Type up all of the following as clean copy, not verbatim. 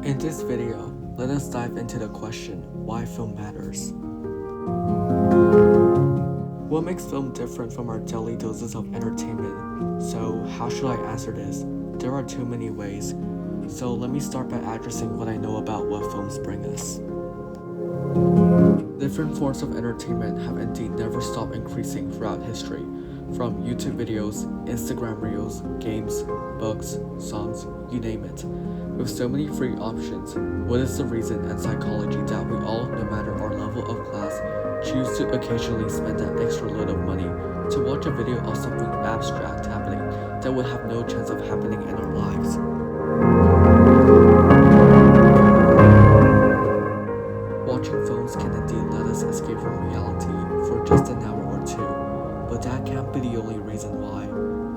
In this video, let us dive into the question, why film matters. What makes film different from our daily doses of entertainment? So, how should I answer this? There are too many ways. So let me start by addressing what I know about what films bring us. Different forms of entertainment have indeed never stopped increasing throughout history, from YouTube videos, Instagram reels, games, books, songs, you name it. With so many free options, what is the reason and psychology that we all, no matter our level of class, choose to occasionally spend that extra load of money to watch a video of something abstract happening that would have no chance of happening in our lives? Watching films can indeed let us escape from reality for just an hour or two, but that can't be the only reason why.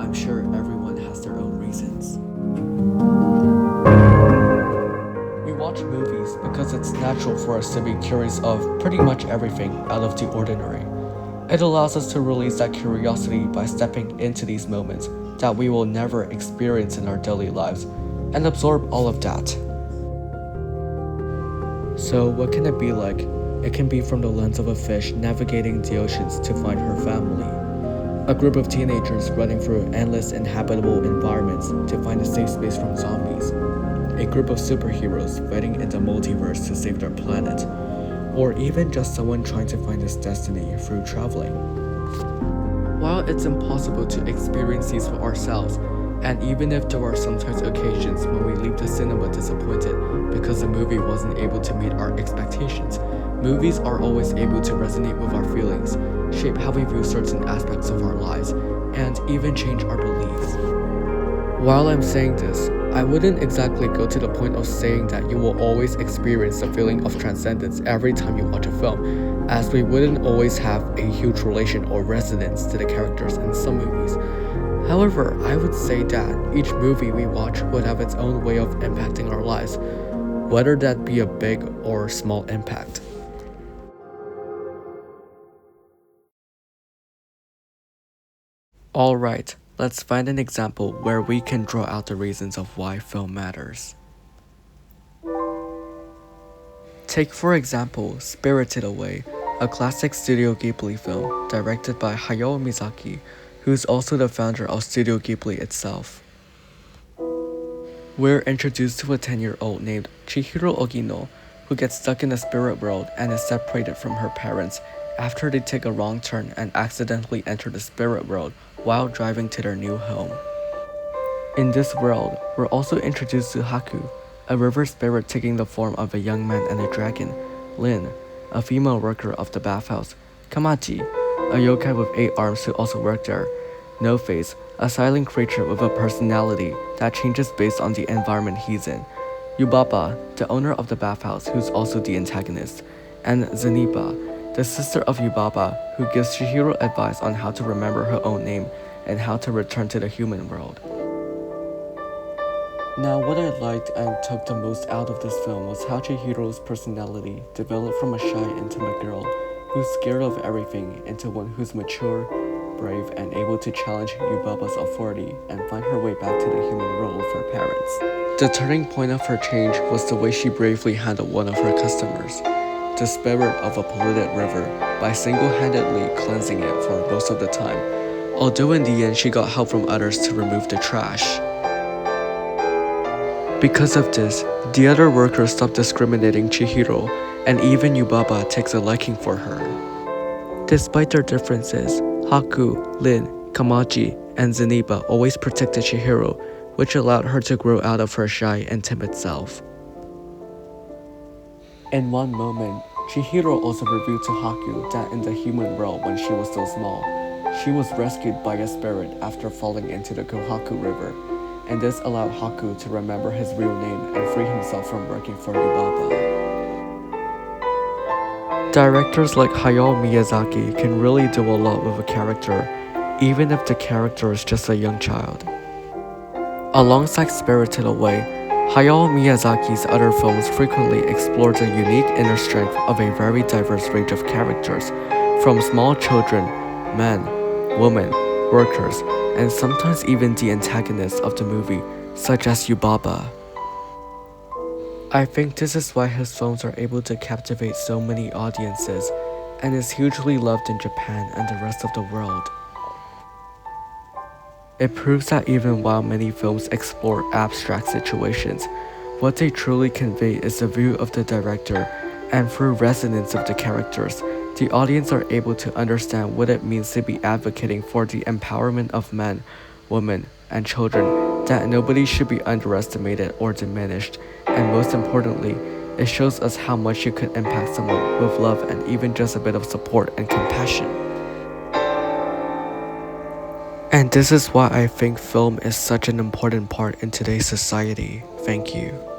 I'm sure everyone has their own reasons. We watch movies because it's natural for us to be curious of pretty much everything out of the ordinary. It allows us to release that curiosity by stepping into these moments that we will never experience in our daily lives and absorb all of that. So what can it be like? It can be from the lens of a fish navigating the oceans to find her family. A group of teenagers running through endless inhabitable environments to find a safe space from zombies. A group of superheroes fighting in the multiverse to save their planet. Or even just someone trying to find his destiny through traveling. While it's impossible to experience these for ourselves, and even if there are sometimes occasions when we leave the cinema disappointed because the movie wasn't able to meet our expectations, movies are always able to resonate with our feelings, shape how we view certain aspects of our lives, and even change our beliefs. While I'm saying this, I wouldn't exactly go to the point of saying that you will always experience the feeling of transcendence every time you watch a film, as we wouldn't always have a huge relation or resonance to the characters in some movies. However, I would say that each movie we watch would have its own way of impacting our lives, whether that be a big or small impact. Alright, let's find an example where we can draw out the reasons of why film matters. Take for example Spirited Away, a classic Studio Ghibli film directed by Hayao Miyazaki, who's also the founder of Studio Ghibli itself. We're introduced to a 10-year-old named Chihiro Ogino, who gets stuck in the spirit world and is separated from her parents after they take a wrong turn and accidentally enter the spirit world while driving to their new home. In this world, we're also introduced to Haku, a river spirit taking the form of a young man and a dragon, Lin, a female worker of the bathhouse, Kamachi, a yokai with 8 arms who also work there, No Face, a silent creature with a personality that changes based on the environment he's in, Yubaba, the owner of the bathhouse who's also the antagonist, and Zeniba, the sister of Yubaba who gives Chihiro advice on how to remember her own name and how to return to the human world. Now, what I liked and took the most out of this film was how Chihiro's personality developed from a shy, intimate girl who's scared of everything into one who's mature, brave, and able to challenge Yubaba's authority and find her way back to the human world with her parents. The turning point of her change was the way she bravely handled one of her customers, the spirit of a polluted river, by single-handedly cleansing it for most of the time, although in the end she got help from others to remove the trash. Because of this, the other workers stopped discriminating Chihiro, and even Yubaba takes a liking for her. Despite their differences, Haku, Lin, Kamachi, and Zeniba always protected Chihiro, which allowed her to grow out of her shy and timid self. In one moment, Chihiro also revealed to Haku that in the human world when she was still small, she was rescued by a spirit after falling into the Kohaku River, and this allowed Haku to remember his real name and free himself from working for Yubaba. Directors like Hayao Miyazaki can really do a lot with a character, even if the character is just a young child. Alongside Spirited Away, Hayao Miyazaki's other films frequently explore the unique inner strength of a very diverse range of characters, from small children, men, women, workers, and sometimes even the antagonists of the movie, such as Yubaba. I think this is why his films are able to captivate so many audiences and is hugely loved in Japan and the rest of the world. It proves that even while many films explore abstract situations, what they truly convey is the view of the director, and through resonance of the characters, the audience are able to understand what it means to be advocating for the empowerment of men, women, and children, that nobody should be underestimated or diminished, and most importantly, it shows us how much you could impact someone with love and even just a bit of support and compassion. And this is why I think film is such an important part in today's society. Thank you.